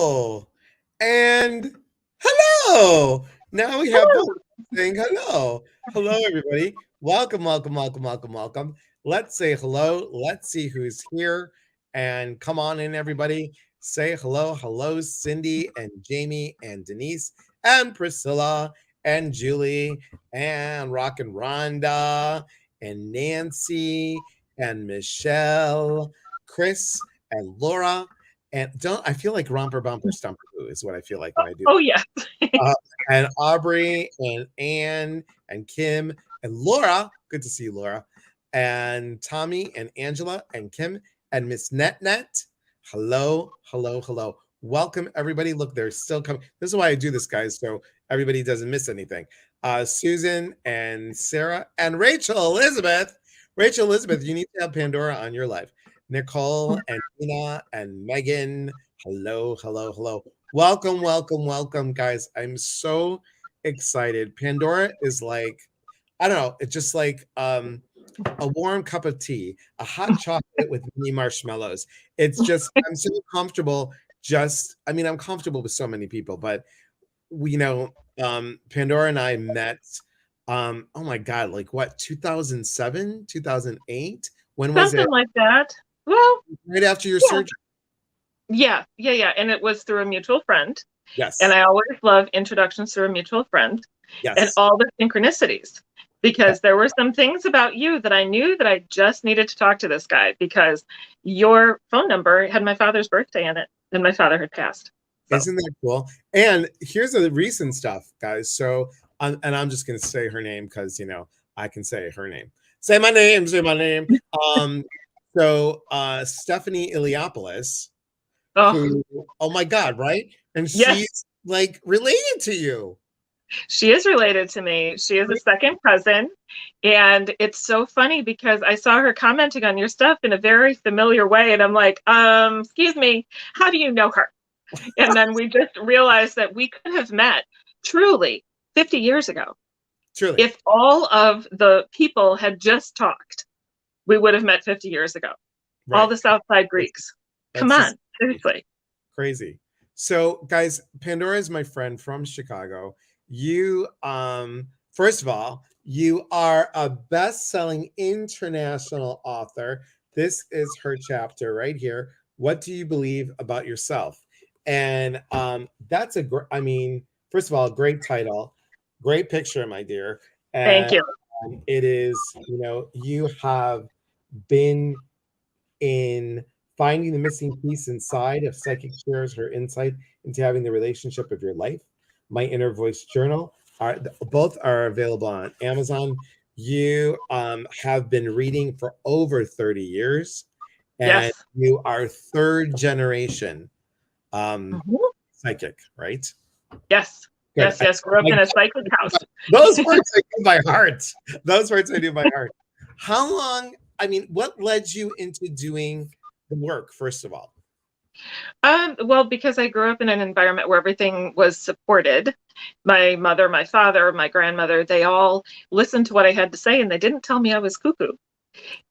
hello, and hello. Now we have both saying hello. Hello, everybody. Welcome, welcome, welcome, welcome, welcome. Let's say hello. Let's see who's here. And come on in, everybody. Say hello. Hello, Cindy and Jamie and Denise and Priscilla and Julie and Rock and Rhonda and Nancy and Michelle, Chris and Laura. And don't I feel like Romper Bumper Stumper Boo is what I feel like when I do. Oh yeah. And Aubrey and Anne and Kim and Laura. Good to see you, Laura. And Tommy and Angela and Kim and Miss Net Net. Hello, hello, hello. Welcome, everybody. Look, they're still coming. This is why I do this, guys, so everybody doesn't miss anything. Susan and Sarah and Rachel Elizabeth. Rachel Elizabeth, you need to have Pandora on your live. Nicole and Tina and Megan. Hello, hello, hello. Welcome, welcome, welcome, guys. I'm so excited. Pandora is like, I don't know, it's just like a warm cup of tea, a hot chocolate with mini marshmallows. It's just, I'm so comfortable. I'm comfortable with so many people, but Pandora and I met, oh my God, like what, 2007, 2008? When was it? Something like that. Well, right after your surgery. Yeah. And it was through a mutual friend. Yes. And I always love introductions through a mutual friend. Yes. And all the synchronicities. Because there were some things about you that I knew that I just needed to talk to this guy because your phone number had my father's birthday in it and my father had passed. So. Isn't that cool? And here's the recent stuff, guys. So, and I'm just going to say her name because, I can say her name. Say my name, say my name. So Stephanie Iliopoulos, who, oh my God, right? And she's like related to you. She is related to me. She is a second cousin. And it's so funny because I saw her commenting on your stuff in a very familiar way. And I'm like, excuse me, how do you know her? And then we just realized that we could have met truly 50 years ago. Truly. If all of the people had just talked, we would have met 50 years ago. Right. All the Southside Greeks. Come on, seriously. Crazy. So, guys, Pandora is my friend from Chicago. You, first of all, you are a best-selling international author. This is her chapter right here. What do you believe about yourself? And that's first of all, great title, great picture, my dear. And, thank you. It is, you have been in finding the missing piece inside of Psychic Shares her insight into having the relationship of your life. My Inner Voice Journal both are available on Amazon. You have been reading for over 30 years, and you are third generation psychic, right? Yes. Good. Yes. Grew up in a psychic house. Those words I do by heart. Those words I do by heart. How long? What led you into doing the work, first of all? Well, because I grew up in an environment where everything was supported. My mother, my father, my grandmother, they all listened to what I had to say and they didn't tell me I was cuckoo.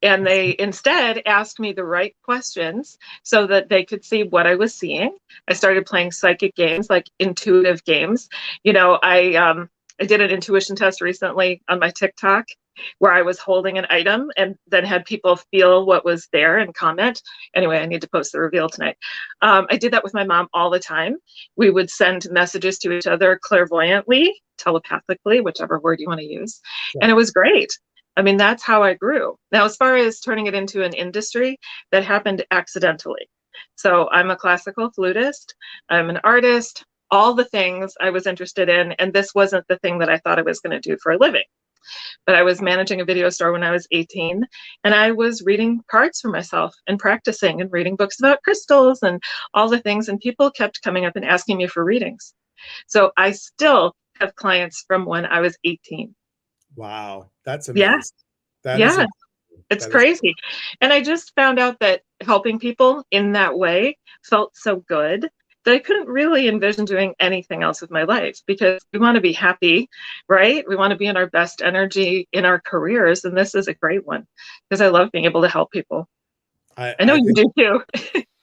And they instead asked me the right questions so that they could see what I was seeing. I started playing psychic games, like intuitive games. I did an intuition test recently on my TikTok where I was holding an item and then had people feel what was there and comment. Anyway, I need to post the reveal tonight. I did that with my mom all the time. We would send messages to each other clairvoyantly, telepathically, whichever word you want to use. Yeah. And it was great. That's how I grew. Now, as far as turning it into an industry, that happened accidentally. So I'm a classical flutist. I'm an artist, all the things I was interested in. And this wasn't the thing that I thought I was going to do for a living. But I was managing a video store when I was 18, and I was reading cards for myself and practicing and reading books about crystals and all the things. And people kept coming up and asking me for readings. So I still have clients from when I was 18. Wow, that's amazing. Yeah. It's crazy. And I just found out that helping people in that way felt so good that I couldn't really envision doing anything else with my life, because we want to be happy, right? We want to be in our best energy in our careers. And this is a great one because I love being able to help people. I know you do too.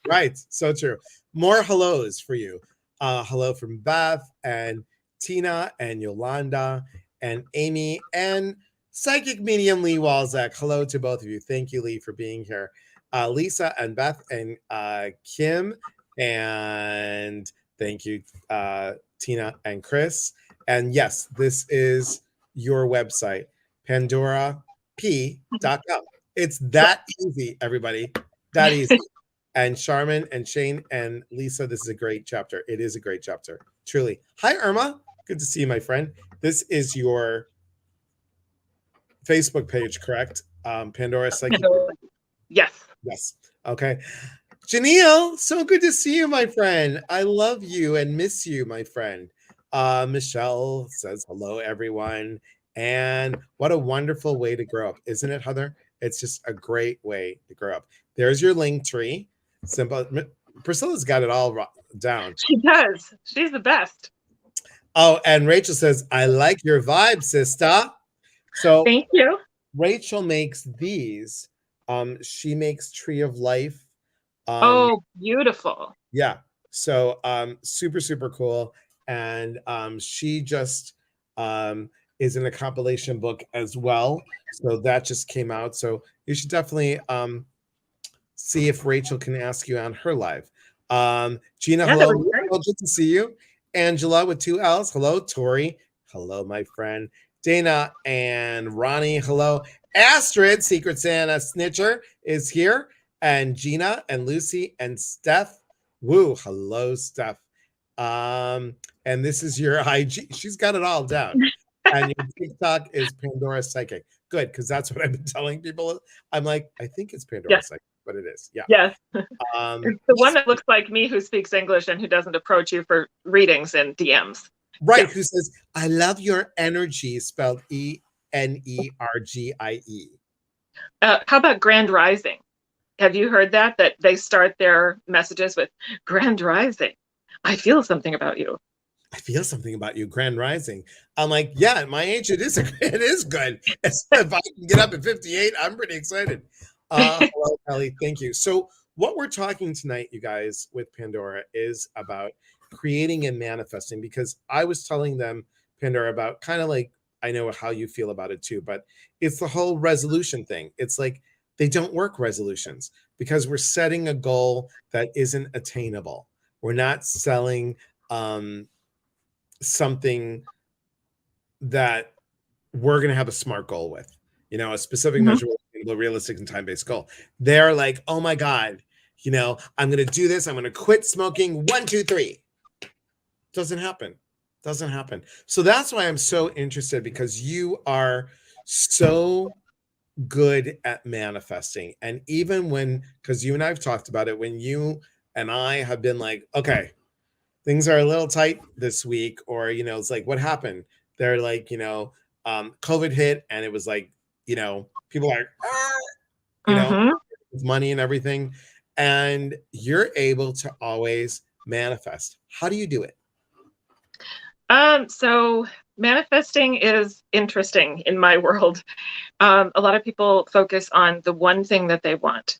Right. So true. More hellos for you. Hello from Beth and Tina and Yolanda and Amy and Psychic Medium Lee Walzak. Hello to both of you. Thank you, Lee, for being here. Lisa and Beth and Kim. And thank you, Tina and Chris. And yes, this is your website, pandorap.com. It's that easy, everybody. That easy. And Charmin and Shane and Lisa, this is a great chapter. It is a great chapter, truly. Hi, Irma. Good to see you, my friend. This is your Facebook page, correct? Pandora Psychic. Yes. Yes. Okay. Janelle, so good to see you, my friend. I love you and miss you, my friend. Michelle says hello, everyone. And what a wonderful way to grow up, isn't it, Heather? It's just a great way to grow up. There's your link tree. Simple. Priscilla's got it all down. She does. She's the best. Oh, and Rachel says, I like your vibe, sister. So thank you. Rachel makes these. She makes Tree of Life. Oh, beautiful. Yeah. So super, super cool. And she just is in a compilation book as well. So that just came out. So you should definitely see if Rachel can ask you on her live. Gina, hello. Good to see you. Angela with 2 L's. Hello, Tori. Hello, my friend. Dana and Ronnie. Hello. Astrid, Secret Santa Snitcher, is here. And Gina and Lucy and Steph. Woo. Hello, Steph. And this is your IG. She's got it all down. And your TikTok is Pandora Psychic. Good, because that's what I've been telling people. I'm like, I think it's Pandora Psychic, but it is. Yeah. Yes. It's the one that looks like me who speaks English and who doesn't approach you for readings and DMs. Right. Yeah. Who says, I love your energy, spelled ENERGIE. How about Grand Rising? Have you heard that they start their messages with Grand Rising? I feel something about you. I feel something about you, Grand Rising. I'm like, yeah, at my age, it is good. If I can get up at 58, I'm pretty excited. Hello, Kelly. Thank you. So what we're talking tonight, you guys, with Pandora is about creating and manifesting, because I was telling them, Pandora, about kind of like, I know how you feel about it too, but it's the whole resolution thing. It's like they don't work, resolutions, because we're setting a goal that isn't attainable. We're not selling something that we're going to have a SMART goal with, a specific, measurable, realistic, and time-based goal. They're like, oh my God, I'm going to do this. I'm going to quit smoking. 1, 2, 3. Doesn't happen. So that's why I'm so interested, because you are so good at manifesting. And even because you and I have talked about it, when you and I have been like, okay, things are a little tight this week, or, it's like, what happened? They're like, COVID hit, and it was like, people are, with money and everything. And you're able to always manifest. How do you do it? So manifesting is interesting in my world. A lot of people focus on the one thing that they want,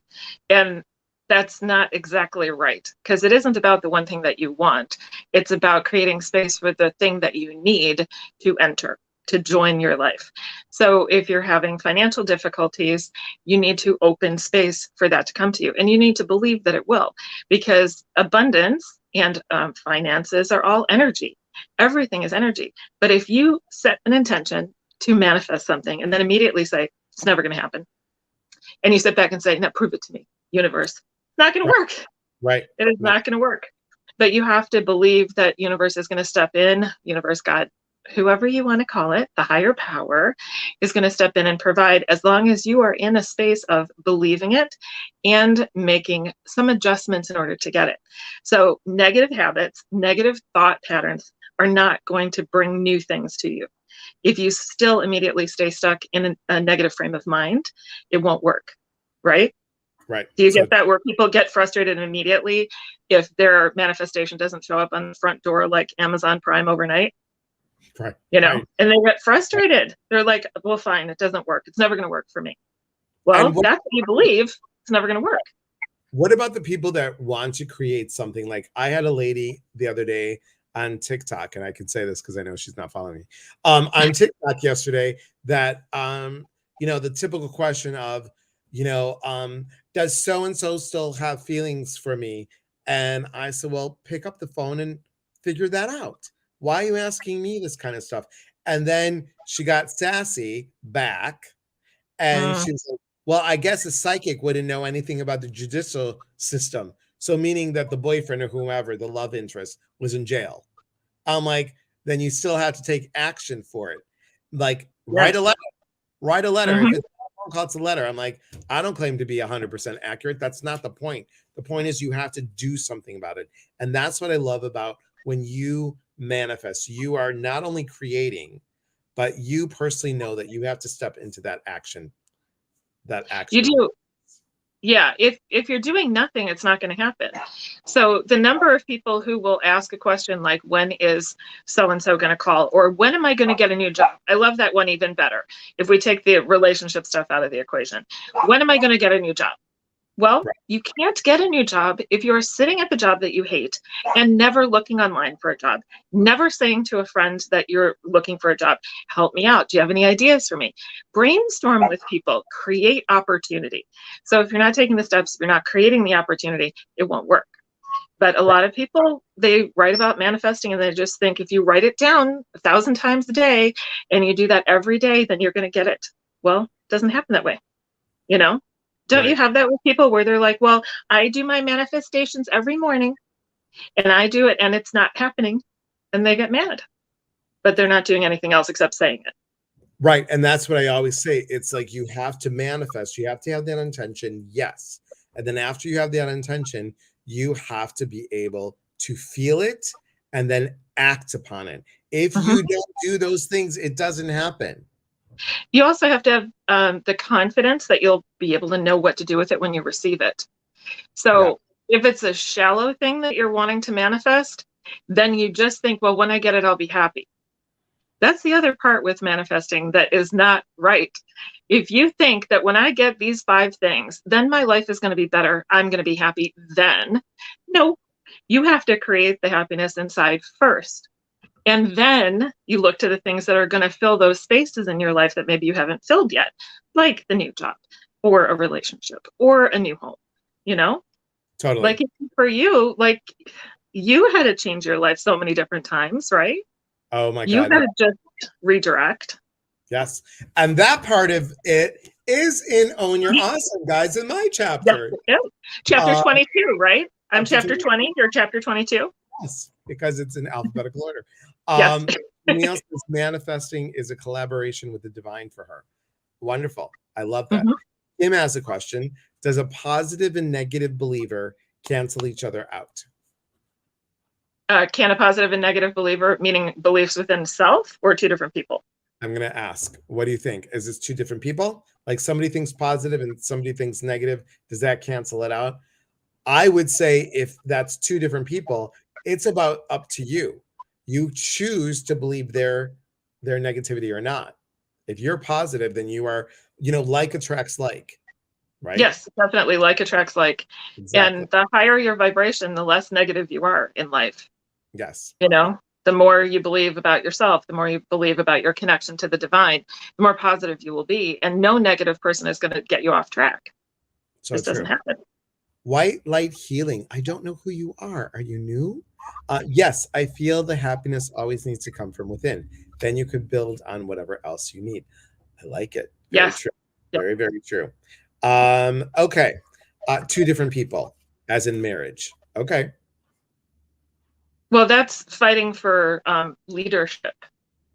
and that's not exactly right, because it isn't about the one thing that you want. It's about creating space for the thing that you need to enter, to join your life. So if you're having financial difficulties, you need to open space for that to come to you, and you need to believe that it will, because abundance and finances are all energy. Everything is energy. But if you set an intention to manifest something and then immediately say, it's never going to happen, and you sit back and say, now prove it to me, universe, it's not going to work. Right. It is not going to work. But you have to believe that universe is going to step in, universe, God, whoever you want to call it, the higher power is going to step in and provide, as long as you are in a space of believing it and making some adjustments in order to get it. So negative habits, negative thought patterns are not going to bring new things to you. If you still immediately stay stuck in a negative frame of mind, it won't work, right? Right. Do you get that, where people get frustrated immediately if their manifestation doesn't show up on the front door like Amazon Prime overnight? Right. And they get frustrated. They're like, well, fine, it doesn't work. It's never going to work for me. Well, that's what you believe. It's never going to work. What about the people that want to create something? Like I had a lady the other day on TikTok, and I can say this because I know she's not following me. On TikTok yesterday, that the typical question of, does so and so still have feelings for me? And I said, well, pick up the phone and figure that out. Why are you asking me this kind of stuff? And then she got sassy back, and Mm, she was like, well, I guess a psychic wouldn't know anything about the judicial system. So, meaning that the boyfriend or whomever, the love interest, was in jail. I'm like, then you still have to take action for it. Like, write a yes. letter. Write a letter. If Hmm. it's not a phone call, it's a letter. I'm like, I don't claim to be 100% accurate. That's not the point. The point is you have to do something about it. And that's what I love about when you manifest. You are not only creating, but you personally know that you have to step into that action. That You action. do. Yeah, if you're doing nothing, it's not going to happen. So the number of people who will ask a question like, when is so and so going to call, or when am I going to get a new job? I love that one even better. If we take the relationship stuff out of the equation, when am I going to get a new job? Well, Right. you can't get a new job if you're sitting at the job that you hate and never looking online for a job, never saying to a friend that you're looking for a job, help me out. Do you have any ideas for me? Brainstorm with people, create opportunity. So if you're not taking the steps, if you're not creating the opportunity, it won't work. But a lot of people, they write about manifesting and they just think if you write it down 1,000 times a day and you do that every day, then you're going to get it. Well, it doesn't happen that way, you know? Don't you Right. have that with people where they're like, well, I do my manifestations every morning and I do it and it's not happening, and they get mad, but they're not doing anything else except saying it. Right. And that's what I always say. It's like you have to manifest, you have to have that intention. Yes. And then after you have that intention, you have to be able to feel it and then act upon it. If Mhm. you don't do those things, it doesn't happen. You also have to have the confidence that you'll be able to know what to do with it when you receive it. Yeah. So if it's a shallow thing that you're wanting to manifest, then you just think, well, when I get it, I'll be happy. That's the other part with manifesting that is not right. If you think that when I get these 5 things, then my life is going to be better, I'm going to be happy, then no, you have to create the happiness inside first. And then you look to the things that are going to fill those spaces in your life that maybe you haven't filled yet, like the new job or a relationship or a new home, you know? Totally. Like for you, like you had to change your life so many different times, right? Oh my You God. had to just redirect. Yes. And that part of it is in Own Your Awesome, guys, in my Yes, chapter. it is. Chapter Uh, 22, right? I'm chapter chapter 20. 20. You're chapter 22. Yes, because it's in alphabetical order. Yes. Neil says manifesting is a collaboration with the divine for her. Wonderful. I love that. Mhm. Kim has a question. Does a positive and negative believer cancel each other out? Can a positive and negative believer, meaning beliefs within self, or two different people? I'm going to ask, what do you think? Is this two different people? Like somebody thinks positive and somebody thinks negative. Does that cancel it out? I would say if that's two different people, it's about up to you. You choose to believe their negativity or not. If you're positive, then you are, like attracts like, right? Yes, definitely. Like attracts like. Exactly. And the higher your vibration, the less negative you are in life. Yes. You know, the more you believe about yourself, the more you believe about your connection to the divine, the more positive you will be. And no negative person is going to get you off track. So This doesn't true. happen. White light healing. I don't know who you are. Are you new? Yes, I feel the happiness always needs to come from within. Then you could build on whatever else you need. I like it. Very Yes. true. Yep. Very, very true. Okay. Two different people, as in marriage. Okay. Well, that's fighting for leadership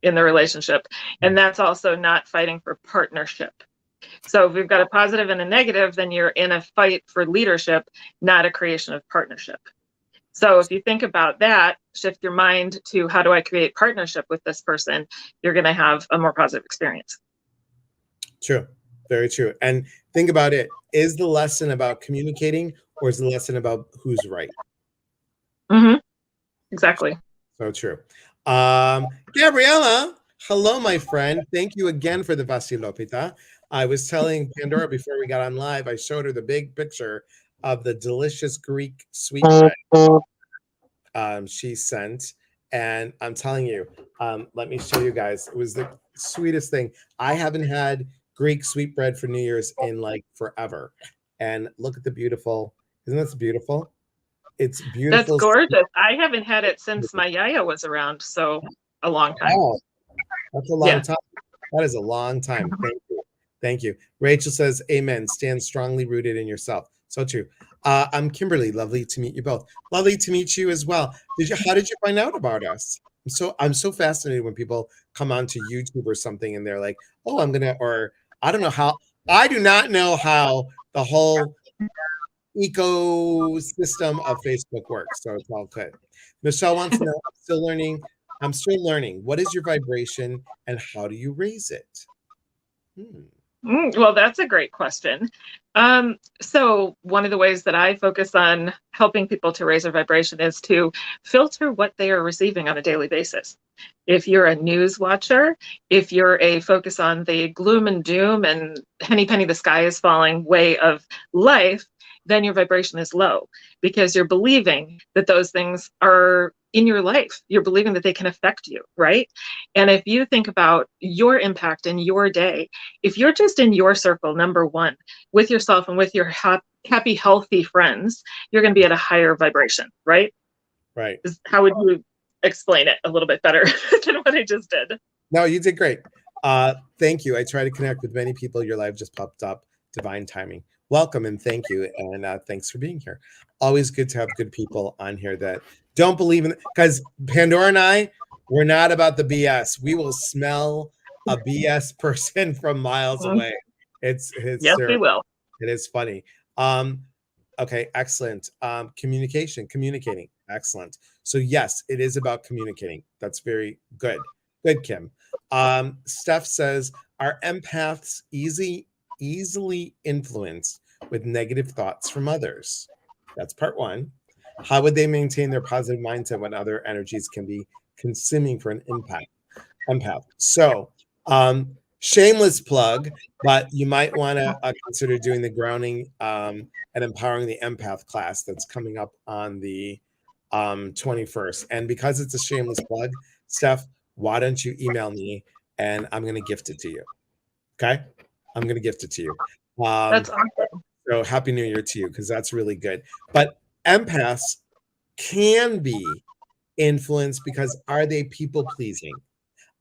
in the relationship. And that's also not fighting for partnership. So if we've got a positive and a negative, then you're in a fight for leadership, not a creation of partnership. So if you think about that, shift your mind to how do I create partnership with this person, you're going to have a more positive experience. True. Very true. And think about it. Is the lesson about communicating or is the lesson about who's right? Mm-hmm. Exactly. So true. Gabriella, hello, my friend. Thank you again for the Vasilopita. I was telling Pandora before we got on live, I showed her the big picture of the delicious Greek sweetbread she sent. And I'm telling you, let me show you guys. It was the sweetest thing. I haven't had Greek sweetbread for New Year's in like forever. And look at the beautiful, isn't this beautiful? It's That's beautiful. gorgeous. I haven't had it since my yaya was around, so a long time. Oh, that's a long time. That is a long time. Thank you. Thank you. Rachel says, amen. Stand strongly rooted in yourself. So true. I'm Kimberly. Lovely to meet you both. Lovely to meet you as well. How did you find out about us? I'm so fascinated when people come onto YouTube or something and they're like, oh, or I don't know how. I do not know how the whole ecosystem of Facebook works. So it's all good. Michelle wants to know, I'm still learning. What is your vibration and how do you raise it? Well, that's a great question. So one of the ways that I focus on helping people to raise their vibration is to filter what they are receiving on a daily basis. If you're a news watcher, if you're a focus on the gloom and doom and henny penny the sky is falling way of life, then your vibration is low because you're believing that those things are in your life. You're believing that they can affect you, right? And if you think about your impact in your day, if you're just in your circle, number one, with yourself and with your happy, healthy friends, you're going to be at a higher vibration, right? Right. How would you explain it a little bit better than what I just did? No, you did great. Thank you. I try to connect with many people. Your live just popped up. Divine timing. Welcome and thank you. And thanks for being here. Always good to have good people on here that don't believe in it. Because Pandora and I, we're not about the BS. We will smell a BS person from miles away. It's yes, we will. It is funny. Okay, excellent. Communicating. Excellent. So yes, it is about communicating. That's very good. Good, Kim. Steph says, are empaths easily influenced with negative thoughts from others? That's part one. How would they maintain their positive mindset when other energies can be consuming for an empath? So, shameless plug, but you might want to consider doing the grounding and empowering the empath class that's coming up on the 21st. And because it's a shameless plug, Steph, why don't you email me and I'm going to gift it to you? Okay? I'm going to gift it to you. That's awesome. So happy New Year to you, because that's really good. But empaths can be influenced because are they people pleasing?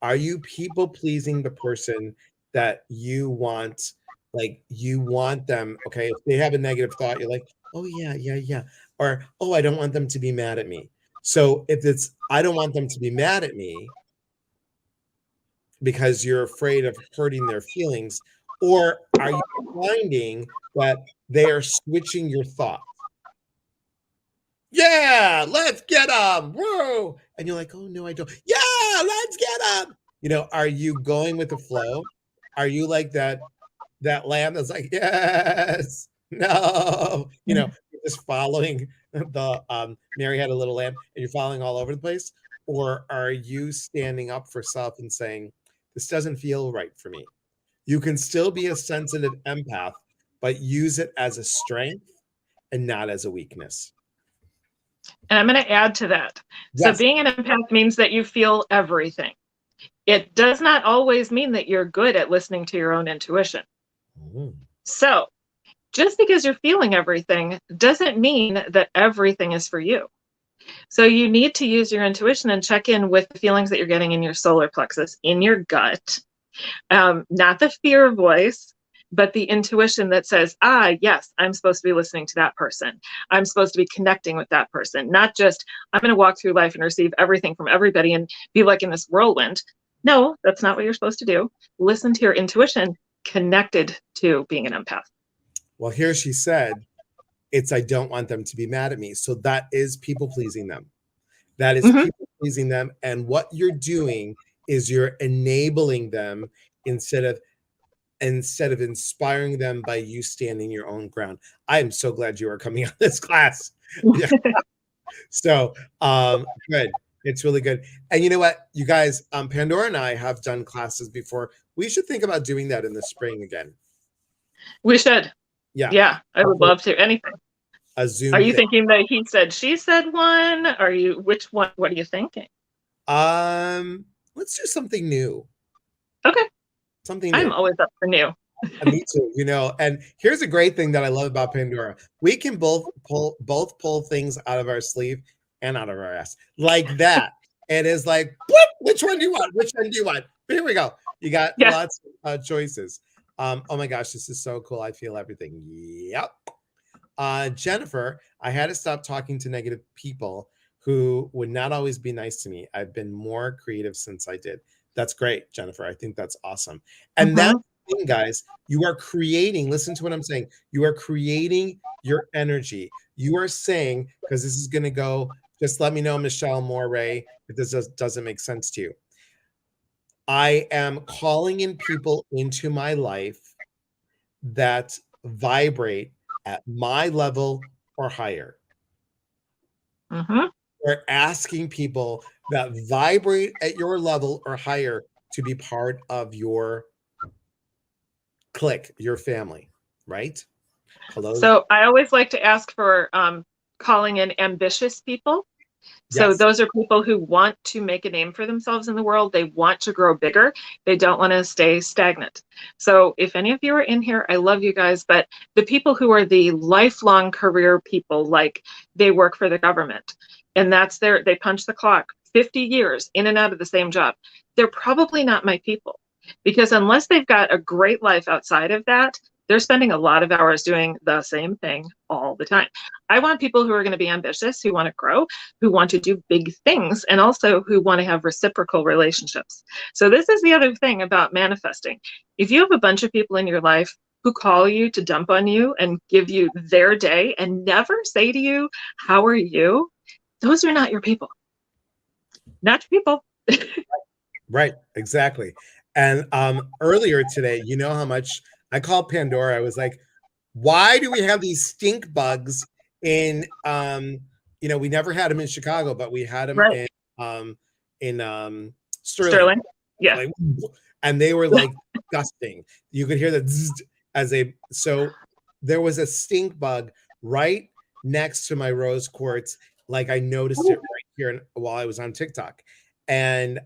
Are you people pleasing the person that you want? Like you want them, okay, if they have a negative thought, you're like, oh yeah. Or, oh, I don't want them to be mad at me. So if it's, I don't want them to be mad at me because you're afraid of hurting their feelings, or are you finding that they are switching your thoughts? Yeah, let's get them. Whoa. And you're like, oh no, I don't. Yeah, let's get them. You know, are you going with the flow? Are you like that lamb that's like, yes, no, you know, just following the Mary had a little lamb and you're following all over the place? Or are you standing up for self and saying, this doesn't feel right for me? You can still be a sensitive empath, but use it as a strength and not as a weakness. And I'm going to add to that. Yes. So being an empath means that you feel everything. It does not always mean that you're good at listening to your own intuition. So just because you're feeling everything doesn't mean that everything is for you. So you need to use your intuition and check in with the feelings that you're getting in your solar plexus, in your gut, not the fear voice, but the intuition that says, yes, I'm supposed to be listening to that person. I'm supposed to be connecting with that person, not just, I'm going to walk through life and receive everything from everybody and be like in this whirlwind. No, that's not what you're supposed to do. Listen to your intuition connected to being an empath. Well, here she said, I don't want them to be mad at me. So that is people pleasing them. That is people pleasing them. And what you're doing is you're enabling them instead of inspiring them by you standing your own ground. I am so glad you are coming on this class. Yeah. So good. It's really good. And you know what, you guys, Pandora and I have done classes before. We should think about doing that in the spring again. We should. Yeah. Yeah, I would love to. Anything. a Are Zoom you thing. thinking that he said, she said one? Are you, which one? What are you thinking? Let's do something new. Okay. Something I'm new. always up for new. Me too, you know. And here's a great thing that I love about Pandora. We can both pull things out of our sleeve and out of our ass. Like that. It is like, whoop, which one do you want? Which one do you want? But here we go. You got Yeah. lots of choices. Oh my gosh, this is so cool. I feel everything. Yep. Jennifer, I had to stop talking to negative people who would not always be nice to me. I've been more creative since I did. That's great, Jennifer. I think that's awesome. And that's Mm-hmm. the thing, guys. You are creating, listen to what I'm saying. You are creating your energy. You are saying, because this is going to go, just let me know, Michelle Moray, if this doesn't make sense to you. I am calling in people into my life that vibrate at my level or higher. Mm-hmm. We're asking people that vibrate at your level or higher to be part of your clique, your family, right? Hello. So I always like to ask for calling in ambitious people. So Yes. those are people who want to make a name for themselves in the world. They want to grow bigger. They don't want to stay stagnant. So if any of you are in here, I love you guys. But the people who are the lifelong career people, like they work for the government and they punch the clock 50 years in and out of the same job. They're probably not my people because unless they've got a great life outside of that, they're spending a lot of hours doing the same thing all the time. I want people who are going to be ambitious, who want to grow, who want to do big things, and also who want to have reciprocal relationships. So this is the other thing about manifesting. If you have a bunch of people in your life who call you to dump on you and give you their day and never say to you, how are you? Those are not your people. Not your people. Right, exactly. And earlier today, you know how much I called Pandora. I was like, why do we have these stink bugs in we never had them in Chicago, but we had them Right. in Sterling. Sterling. Yeah. Like, and they were like disgusting. You could hear the so there was a stink bug right next to my rose quartz. Like I noticed it right here while I was on TikTok. And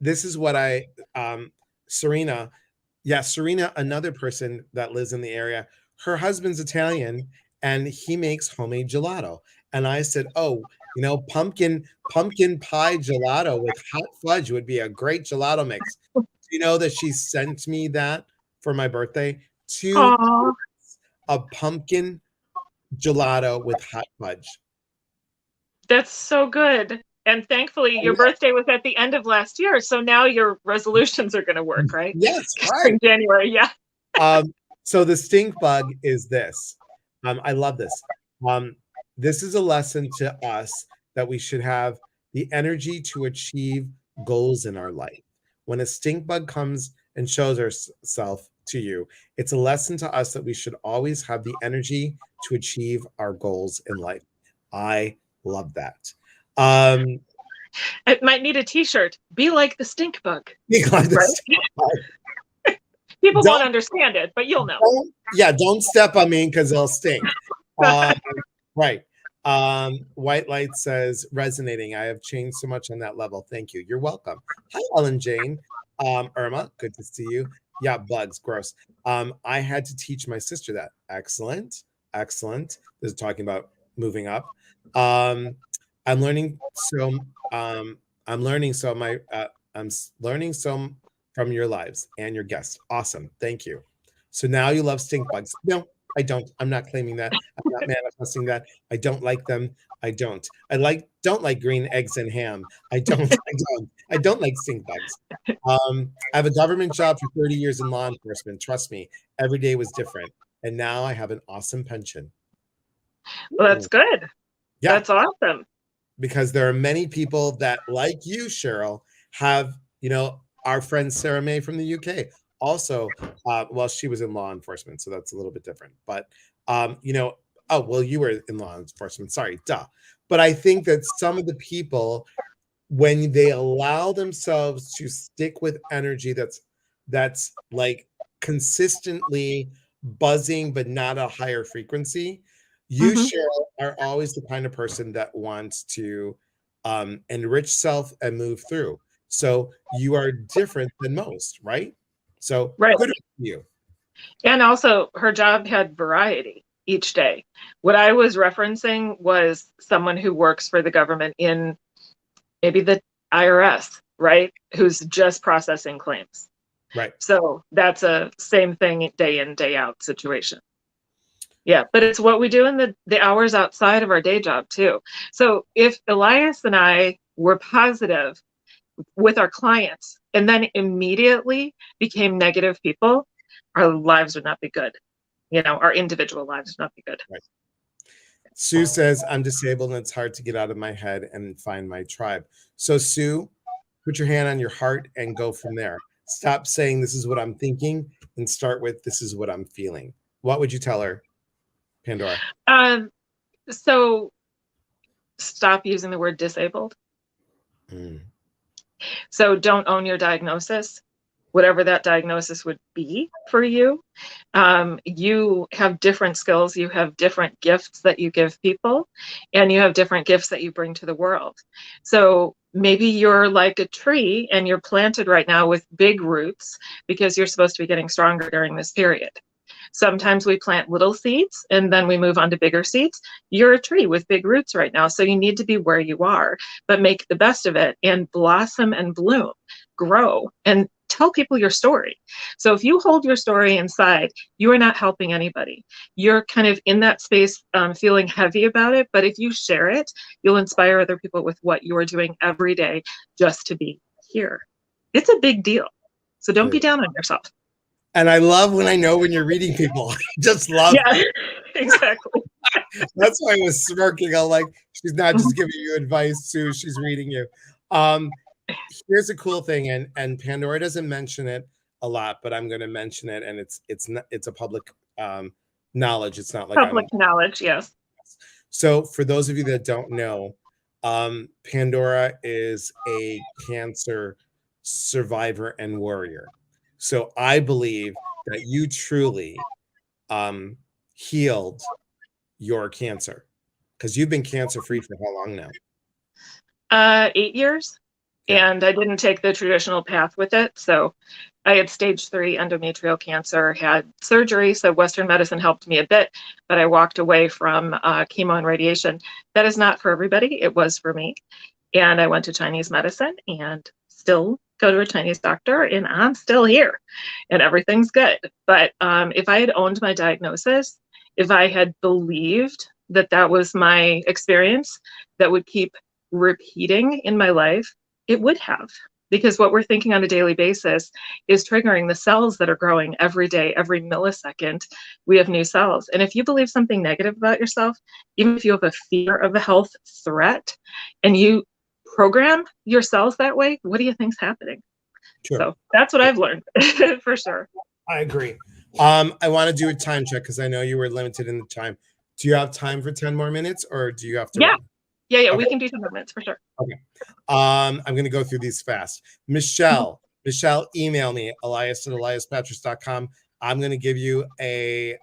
this is what Serena, Serena, another person that lives in the area, her husband's Italian and he makes homemade gelato. And I said, oh, pumpkin pie gelato with hot fudge would be a great gelato mix. Do you know that she sent me that for my birthday? 2 Aww. of pumpkin gelato with hot fudge. That's so good. And thankfully, your birthday was at the end of last year. So now your resolutions are going to work, right? Yes, right. In January. Yeah. So the stink bug is this. I love this. This is a lesson to us that we should have the energy to achieve goals in our life. When a stink bug comes and shows herself to you, it's a lesson to us that we should always have the energy to achieve our goals in life. I love that. It might need a t-shirt. Be like the stink bug. Be like the Right? stink bug. People won't understand it, but you'll know. Don't step on me because they'll stink. Right. White Light says resonating. I have changed so much on that level. Thank you. You're welcome. Hi, Ellen Jane. Irma, good to see you. Yeah, bugs, gross. I had to teach my sister that. Excellent. This is talking about moving up. I'm learning so I'm learning so from your lives and your guests. Awesome. Thank you. So now you love stink bugs. No, I don't. I'm not claiming that. I'm not manifesting that. I don't like them. I don't. Don't like green eggs and ham. I don't. I don't like stink bugs. I have a government job for 30 years in law enforcement. Trust me, every day was different. And now I have an awesome pension. Well, that's good. Yeah. That's awesome. Because there are many people that, like you, Cheryl, have, our friend Sarah May from the UK. Also, she was in law enforcement, so that's a little bit different. But, you were in law enforcement. Sorry, duh. But I think that some of the people, when they allow themselves to stick with energy that's like consistently buzzing, but not a higher frequency, You, Hmm. Cheryl, are always the kind of person that wants to enrich self and move through. So you are different than most, right? So Right. kudos to you. And also, her job had variety each day. What I was referencing was someone who works for the government in maybe the IRS, right? Who's just processing claims. Right. So that's a same thing day in, day out situation. Yeah, but it's what we do in the hours outside of our day job too. So if Elias and I were positive with our clients and then immediately became negative people, our lives would not be good. You know, our individual lives would not be good. Right. Sue says, I'm disabled and it's hard to get out of my head and find my tribe. So, Sue, put your hand on your heart and go from there. Stop saying, this is what I'm thinking, and start with, this is what I'm feeling. What would you tell her, Pandora? Um, so stop using the word disabled. Mm. So don't own your diagnosis, whatever that diagnosis would be for you. You have different skills, you have different gifts that you give people, and you have different gifts that you bring to the world. So maybe you're like a tree and you're planted right now with big roots because you're supposed to be getting stronger during this period. Sometimes we plant little seeds and then we move on to bigger seeds. You're a tree with big roots right now, so you need to be where you are, but make the best of it and blossom and bloom, grow, and tell people your story. So if you hold your story inside, you are not helping anybody. You're kind of in that space, feeling heavy about it. But if you share it, you'll inspire other people with what you're doing every day just to be here. It's a big deal. So don't be down on yourself. And I love when I know when you're reading people. I just love Yeah, it. exactly. That's why I was smirking. I'm like, she's not Mhm. just giving you advice, Sue, she's reading you. Um, Here's a cool thing, and Pandora doesn't mention it a lot, but I'm going to mention it, and it's a public knowledge. It's not like Public I'm. knowledge, yes. So for those of you that don't know, Pandora is a cancer survivor and warrior. So I believe that you truly um, healed your cancer because you've been cancer free for how long now? 8 years, Yeah. and I didn't take the traditional path with it. So I had stage 3 endometrial cancer, had surgery. So Western medicine helped me a bit, but I walked away from chemo and radiation. That is not for everybody. It was for me. And I went to Chinese medicine and still go to a Chinese doctor, and I'm still here and everything's good. But if I had owned my diagnosis, if I had believed that that was my experience that would keep repeating in my life, it would have. Because what we're thinking on a daily basis is triggering the cells that are growing every day, every millisecond. We have new cells. And if you believe something negative about yourself, even if you have a fear of a health threat and you program your cells that way, what do you think's happening? Sure. So that's what I've learned for sure. I agree. I want to do a time check because I know you were limited in the time. Do you have time for 10 more minutes or do you have to Yeah. run? Yeah. Okay. We can do 10 minutes for sure. Okay. I'm going to go through these fast. Michelle, email me, elias@eliaspatrice.com. I'm going to give you a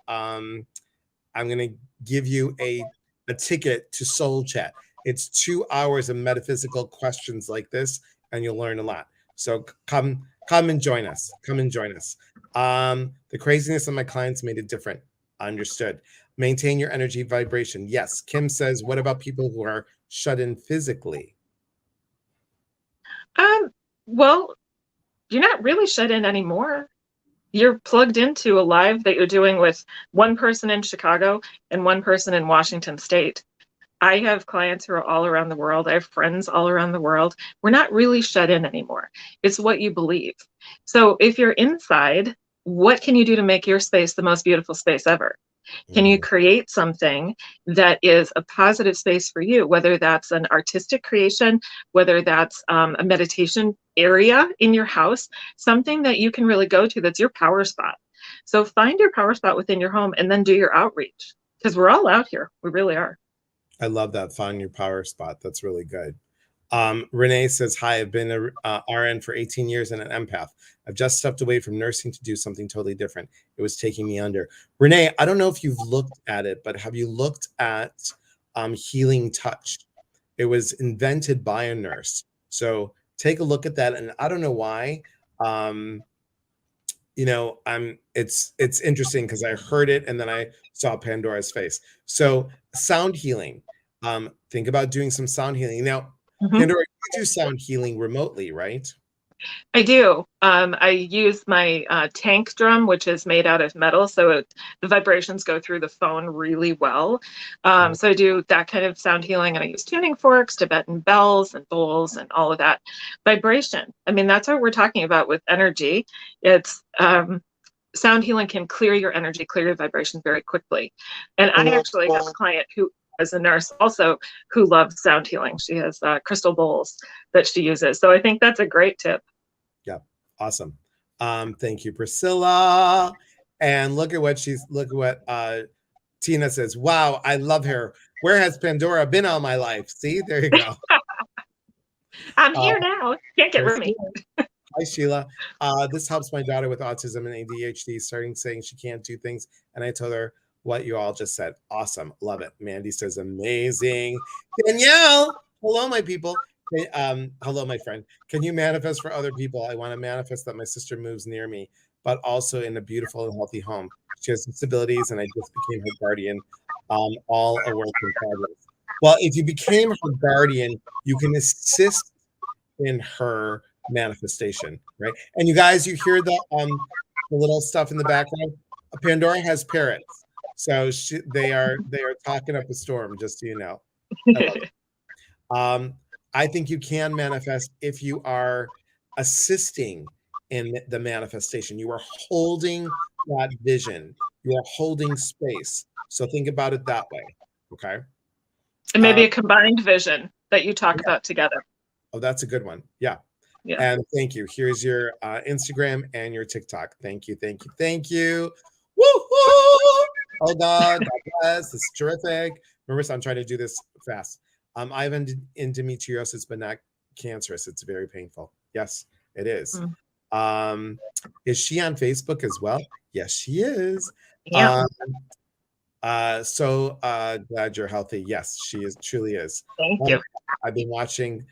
ticket to Soul Chat. It's 2 hours of metaphysical questions like this, and you'll learn a lot. So come and join us. Come and join us. The craziness of my clients made it different. Understood. Maintain your energy vibration. Yes. Kim says, what about people who are shut in physically? Well, you're not really shut in anymore. You're plugged into a live that you're doing with one person in Chicago and one person in Washington State. I have clients who are all around the world. I have friends all around the world. We're not really shut in anymore. It's what you believe. So if you're inside, what can you do to make your space the most beautiful space ever? Can you create something that is a positive space for you, whether that's an artistic creation, whether that's a meditation area in your house, something that you can really go to that's your power spot. So find your power spot within your home and then do your outreach because we're all out here. We really are. I love that. Find your power spot. That's really good. Renee says, hi, I've been a RN for 18 years and an empath. I've just stepped away from nursing to do something totally different. It was taking me under. Renee, I don't know if you've looked at it, but have you looked at Healing Touch? It was invented by a nurse. So take a look at that. And I don't know why. It's interesting because I heard it and then I saw Pandora's face. So sound healing. Think about doing some sound healing. Now, Pandora, you do sound healing remotely, right? I do. I use my tank drum, which is made out of metal, so the vibrations go through the phone really well. So I do that kind of sound healing, and I use tuning forks, Tibetan bells, and bowls, and all of that vibration. I mean, that's what we're talking about with energy. It's sound healing can clear your energy, clear your vibration very quickly. And I actually have a client who is a nurse also who loves sound healing. She has crystal bowls that she uses. So I think that's a great tip. Yeah, awesome. Thank you, Priscilla. And look at what Tina says. Wow, I love her. Where has Pandora been all my life? See, there you go. I'm here now. Can't get rid of me. Hi, Sheila. This helps my daughter with autism and ADHD, starting saying she can't do things. And I told her what you all just said. Awesome. Love it. Mandy says, amazing. Danielle, hello, my people. Hello, my friend. Can you manifest for other people? I want to manifest that my sister moves near me, but also in a beautiful and healthy home. She has disabilities, and I just became her guardian. All a work in progress. Well, if you became her guardian, you can assist in her manifestation, right? And you guys, you hear the little stuff in the background. Pandora has parrots, so they are talking up a storm. Just so you know. I think you can manifest if you are assisting in the manifestation. You are holding that vision. You are holding space. So think about it that way. Okay. And maybe a combined vision that you talk about together. Oh, that's a good one. Yeah. Yeah. And thank you. Here's your Instagram and your TikTok. Thank you. Thank you. Thank you. Woo-hoo! Oh God, God bless. This is terrific. Remember, I'm trying to do this fast. I have endometriosis, but not cancerous. It's very painful. Yes, it is. Is she on Facebook as well? Yes, she is. Yeah. So glad you're healthy. Yes, she is, truly is. Thank you. I've been watching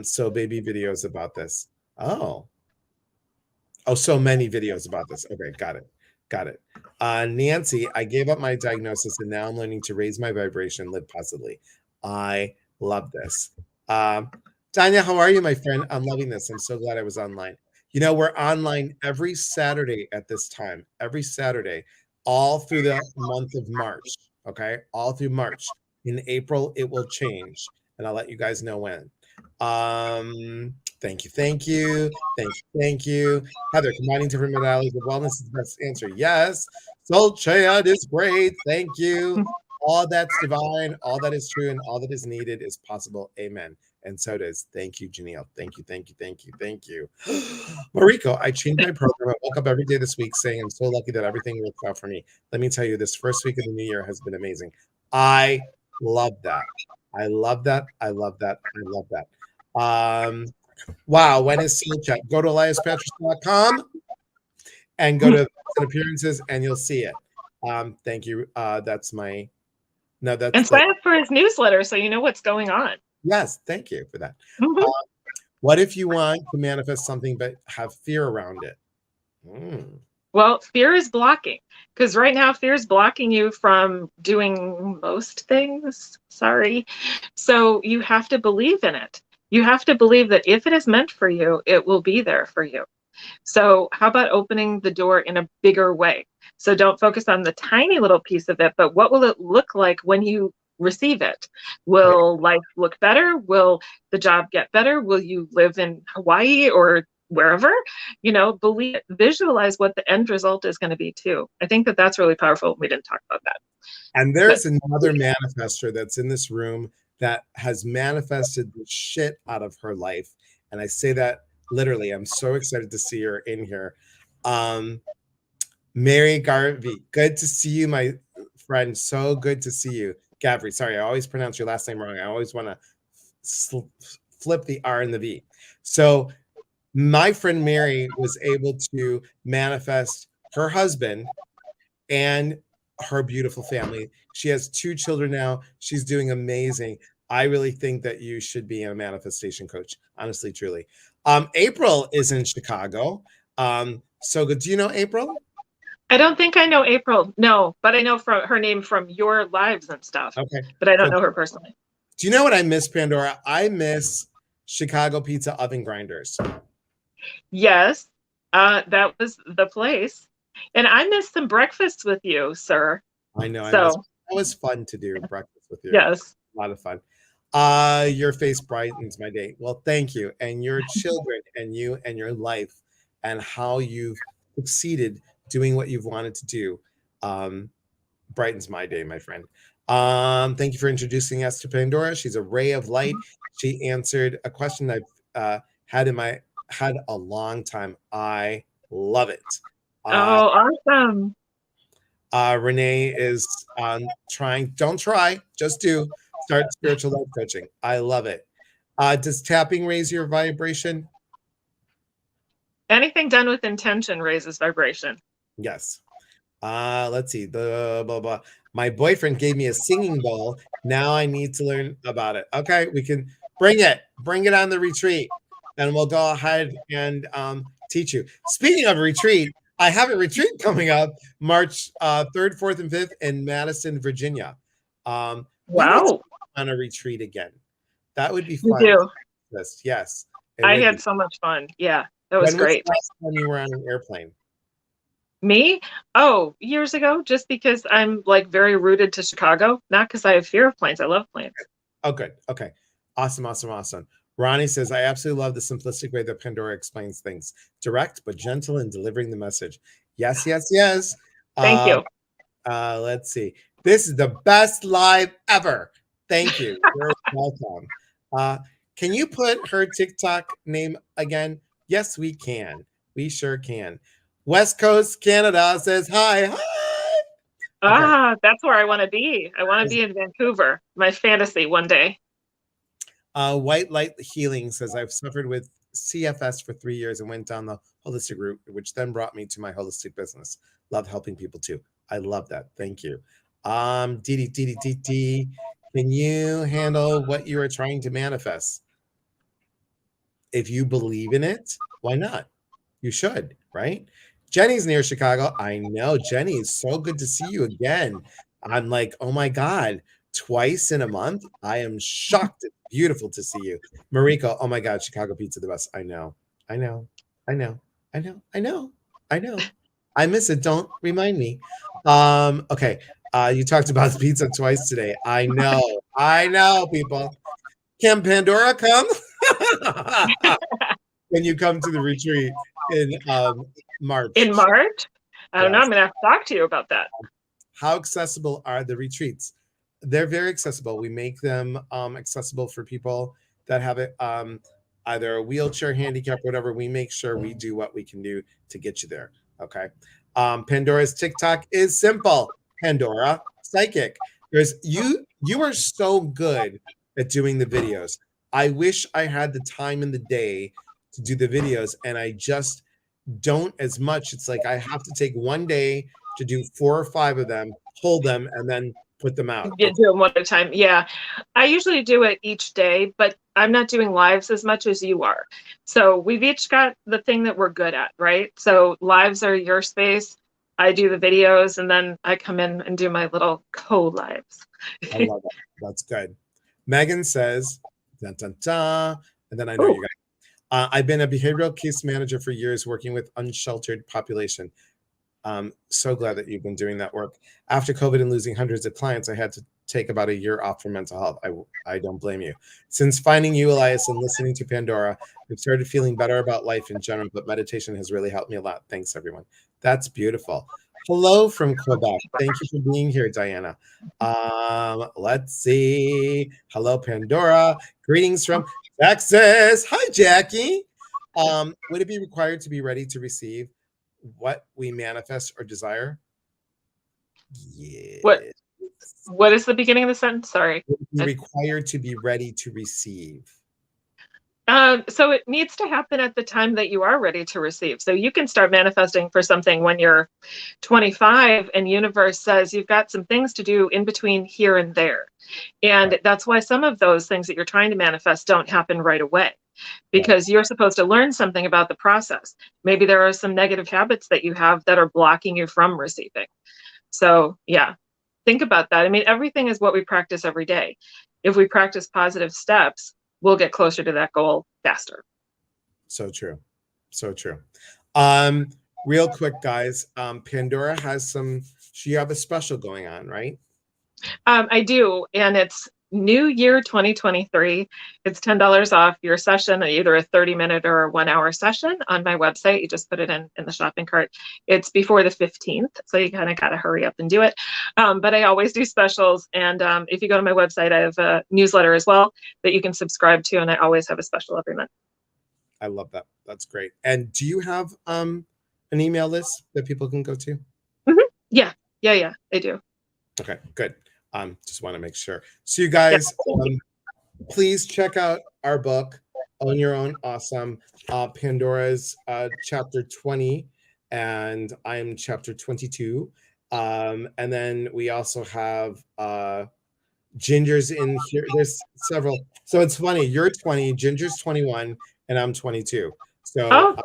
So Baby videos about this. Oh, so many videos about this. Okay, got it. Nancy, I gave up my diagnosis and now I'm learning to raise my vibration, live positively. I love this. Tanya, how are you, my friend? I'm loving this. I'm so glad I was online. You know, we're online every Saturday at this time, every Saturday, all through the month of March. Okay, all through March. In April, it will change, and I'll let you guys know when. Thank you. Heather, combining different modalities of wellness is the best answer. Yes. Soul Chayad is great. Thank you. All that's divine, all that is true, and all that is needed is possible. Amen. And so it is. Thank you, Janelle. Thank you. Mariko, I changed my program. I woke up every day this week saying I'm so lucky that everything works out for me. Let me tell you, this first week of the new year has been amazing. I love that. Wow, when is Soul Chat? Go to eliaspatrick.com and go to appearances and you'll see it. Thank you. That's my and sign up for his newsletter so you know what's going on. Yes, thank you for that. What if you want to manifest something but have fear around it? Well, fear is blocking, because right now fear is blocking you from doing most things. Sorry. So you have to believe in it. You have to believe that if it is meant for you, it will be there for you. So how about opening the door in a bigger way? So don't focus on the tiny little piece of it, but what will it look like when you receive it? Will life look better? Will the job get better? Will you live in Hawaii or wherever? You know, visualize what the end result is going to be too. I think that that's really powerful. We didn't talk about that. And there's another manifester that's in this room that has manifested the shit out of her life. And I say that literally. I'm so excited to see her in here. Mary Garvey, good to see you, my friend. So good to see you. Gavri, sorry, I always pronounce your last name wrong. I always want to flip the R and the V. So my friend Mary was able to manifest her husband and her beautiful family. She has 2 children now. She's doing amazing. I really think that you should be a manifestation coach, honestly, truly. April is in Chicago. So good. Do you know April? I don't think I know April. No, but I know from her name from your lives and stuff. Okay. But I don't So know her personally. do you know what I miss, Pandora? I miss Chicago pizza oven grinders. Yes, that was the place. And I missed some breakfasts with you, sir. I know. So, That was fun to do breakfast with you. yes. A lot of fun. Your face brightens my day. Well, thank you. And your children and you and your life and how you've succeeded doing what you've wanted to do brightens my day, my friend. Thank you for introducing us to Pandora. She's a ray of light. She answered a question I've had in my head a long time. I love it. Oh, awesome. Renee is don't try, just do. Start spiritual life coaching. I love it. Does tapping raise your vibration? Anything done with intention raises vibration. Yes. Let's see. The blah blah. My boyfriend gave me a singing bowl. Now I need to learn about it. Okay, we can bring it. Bring it on the retreat, and we'll go ahead and teach you. Speaking of retreat, I have a retreat coming up March 3rd, 4th, and 5th in Madison, Virginia. We need to Wow. go on a retreat again. That would be You fun. do. Yes. I had so much fun. Yeah, that was When great. Was the last time you were on an airplane? Me? Oh, years ago, just because I'm like very rooted to Chicago, not because I have fear of planes. I love planes. Oh, good. Okay. Awesome. Ronnie says, I absolutely love the simplistic way that Pandora explains things. Direct, but gentle in delivering the message. Yes. Thank you. Let's see. This is the best live ever. Thank you. You're welcome. Can you put her TikTok name again? Yes, we can. We sure can. West Coast Canada says hi. Okay. That's where I want to be. I want to be in Vancouver. My fantasy one day. White Light Healing says, I've suffered with CFS for 3 years and went down the holistic route, which then brought me to my holistic business. Love helping people too. I love that. Thank you. DD, can you handle what you are trying to manifest? If you believe in it, why not? You should, right? Jenny's near Chicago. I know, Jenny. It's so good to see you again. I'm like, oh my God, twice in a month. I am shocked. It's beautiful to see you. Mariko, oh my God, Chicago pizza the best. I know. I miss it. Don't remind me. Okay. You talked about pizza twice today. I know, people. Can Pandora come? When you come to the retreat in March. In March? I don't know. I'm going to have to talk to you about that. How accessible are the retreats? They're very accessible. We make them accessible for people that have it, either a wheelchair, handicap, whatever. We make sure we do what we can do to get you there. Okay. Pandora's TikTok is simple. Pandora Psychic. You are so good at doing the videos. I wish I had the time in the day to do the videos, and I just don't as much. It's like I have to take one day to do 4 or 5 of them, hold them, and then put them out. You do them one at a time. Yeah. I usually do it each day, but I'm not doing lives as much as you are. So we've each got the thing that we're good at, right? So lives are your space. I do the videos, and then I come in and do my little co-lives. I love that. That's good. Megan says, dun, dun, dun, and then I know you guys. I've been a behavioral case manager for years working with unsheltered population. So glad that you've been doing that work. After COVID and losing hundreds of clients, I had to take about a year off from mental health. I don't blame you. Since finding you, Elias, and listening to Pandora, I've started feeling better about life in general, but meditation has really helped me a lot. Thanks, everyone. That's beautiful. Hello from Quebec. Thank you for being here, Diana. Let's see. Hello, Pandora. Greetings from Texas. Hi, Jackie. Would it be required to be ready to receive what we manifest or desire? Yeah. What is the beginning of the sentence? Sorry. Would it be required to be ready to receive? So it needs to happen at the time that you are ready to receive. So you can start manifesting for something when you're 25 and universe says you've got some things to do in between here and there. And that's why some of those things that you're trying to manifest don't happen right away because you're supposed to learn something about the process. Maybe there are some negative habits that you have that are blocking you from receiving. So, yeah, think about that. I mean, everything is what we practice every day. If we practice positive steps, we'll get closer to that goal faster. So true. So true. Um, Real quick, guys. Pandora has she have a special going on, right? I do, and it's New Year 2023. It's $10 off your session, either a 30-minute or a 1-hour session on my website. You just put it in the shopping cart. It's before the 15th, so you kind of got to hurry up and do it. But I always do specials, and if you go to my website, I have a newsletter as well that you can subscribe to, and I always have a special every month. I love that. That's great. And do you have an email list that people can go to? Mm-hmm. Yeah, I do. Okay, good. Just want to make sure. So you guys, please check out our book, Own Your Own Awesome. Pandora's chapter 20, and I'm chapter 22. And then we also have Ginger's in here. There's several. So it's funny. You're 20, Ginger's 21, and I'm 22. So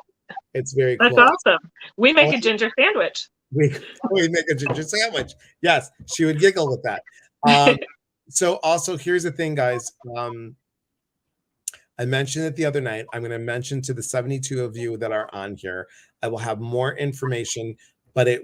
it's very cool. That's awesome. We make a ginger sandwich. We make a ginger sandwich. Yes, she would giggle with that. So also, here's the thing, guys. I mentioned it the other night. I'm going to mention to the 72 of you that are on here. I will have more information, but the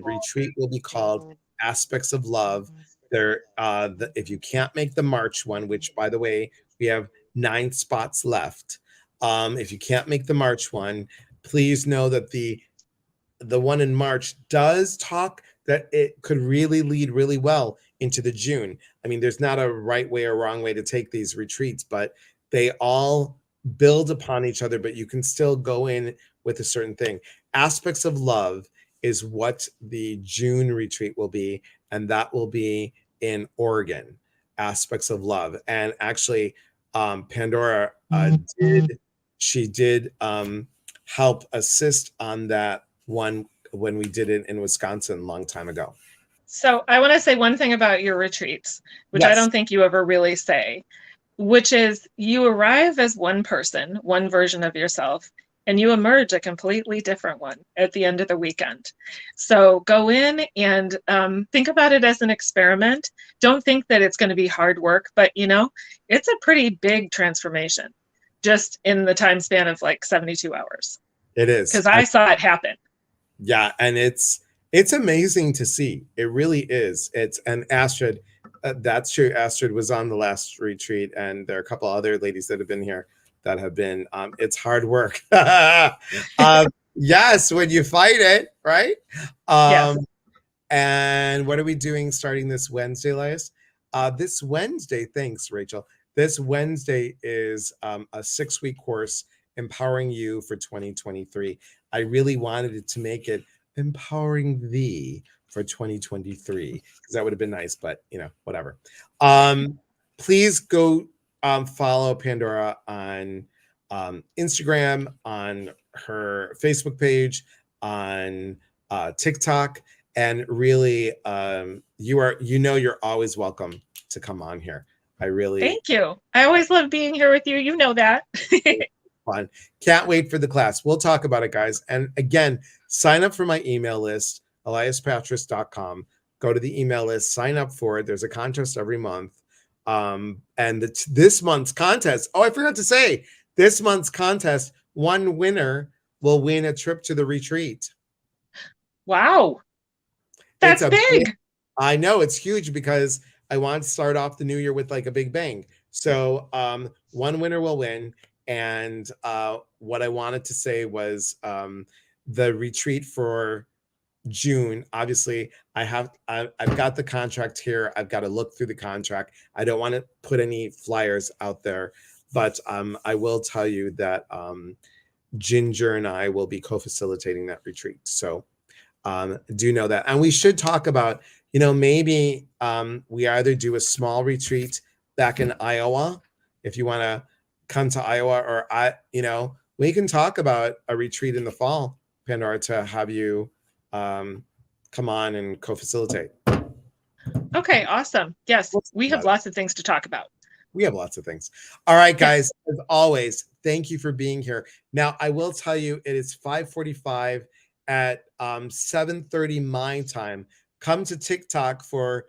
retreat will be called Aspects of Love. If you can't make the March one, which by the way, we have 9 spots left. If you can't make the March one, please know that the one in March does talk that it could really lead really well into the June. I mean, there's not a right way or wrong way to take these retreats, but they all build upon each other, but you can still go in with a certain thing. Aspects of Love is what the June retreat will be, and that will be in Oregon. Aspects of Love. And actually, Pandora did help assist on that one when we did it in Wisconsin a long time ago. So I want to say one thing about your retreats, which I don't think you ever really say, which is you arrive as one person, one version of yourself, and you emerge a completely different one at the end of the weekend. So go in and think about it as an experiment. Don't think that it's going to be hard work, but it's a pretty big transformation just in the time span of like 72 hours. It is. Because I saw it happen. Yeah, and it's amazing to see. It really is. And Astrid, that's true. Astrid was on the last retreat, and there are a couple other ladies that have been here that have been. It's hard work. Yes, when you fight it, right? Yes. And what are we doing starting this Wednesday, Elias? This Wednesday, thanks, Rachel. This Wednesday is a 6-week course empowering you for 2023. I really wanted to make it empowering thee for 2023 because that would have been nice, but whatever. Please go follow Pandora on Instagram, on her Facebook page, on TikTok, and really you're always welcome to come on here. Thank you. I always love being here with you. You know that. Fun. Can't wait for the class. We'll talk about it, guys. And again, sign up for my email list, eliaspatras.com. Go to the email list, sign up for it. There's a contest every month. And this month's contest, I forgot to say, this month's contest, one winner will win a trip to the retreat. Wow. That's big. I know, it's huge because I want to start off the new year with like a big bang. So one winner will win. And what I wanted to say was the retreat for June. Obviously, I've got the contract here. I've got to look through the contract. I don't want to put any flyers out there, but I will tell you that Ginger and I will be co-facilitating that retreat. So do know that. And we should talk about, maybe we either do a small retreat back in Iowa, if you want to come to Iowa, or we can talk about a retreat in the fall, Pandora, to have you come on and co-facilitate. Okay, awesome. Yes, we have But lots of things to talk about. we have lots of things. All right, Yeah. guys, as always, thank you for being here. Now, I will tell you, it is 5:45 at 7:30 my time. Come to TikTok for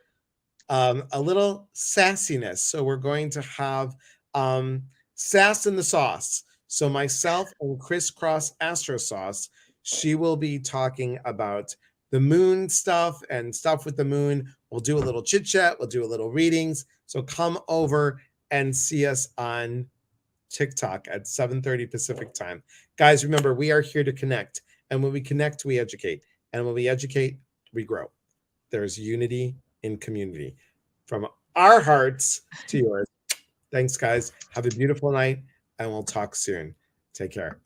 a little sassiness. So we're going to have sass in the sauce. So myself and Crisscross Astro Sauce, she will be talking about the moon stuff and stuff with the moon. We'll do a little chit chat. We'll do a little readings. So come over and see us on TikTok at 7:30 Pacific time. Guys, remember, we are here to connect. And when we connect, we educate. And when we educate, we grow. There's unity in community. From our hearts to yours. Thanks, guys. Have a beautiful night, and we'll talk soon. Take care.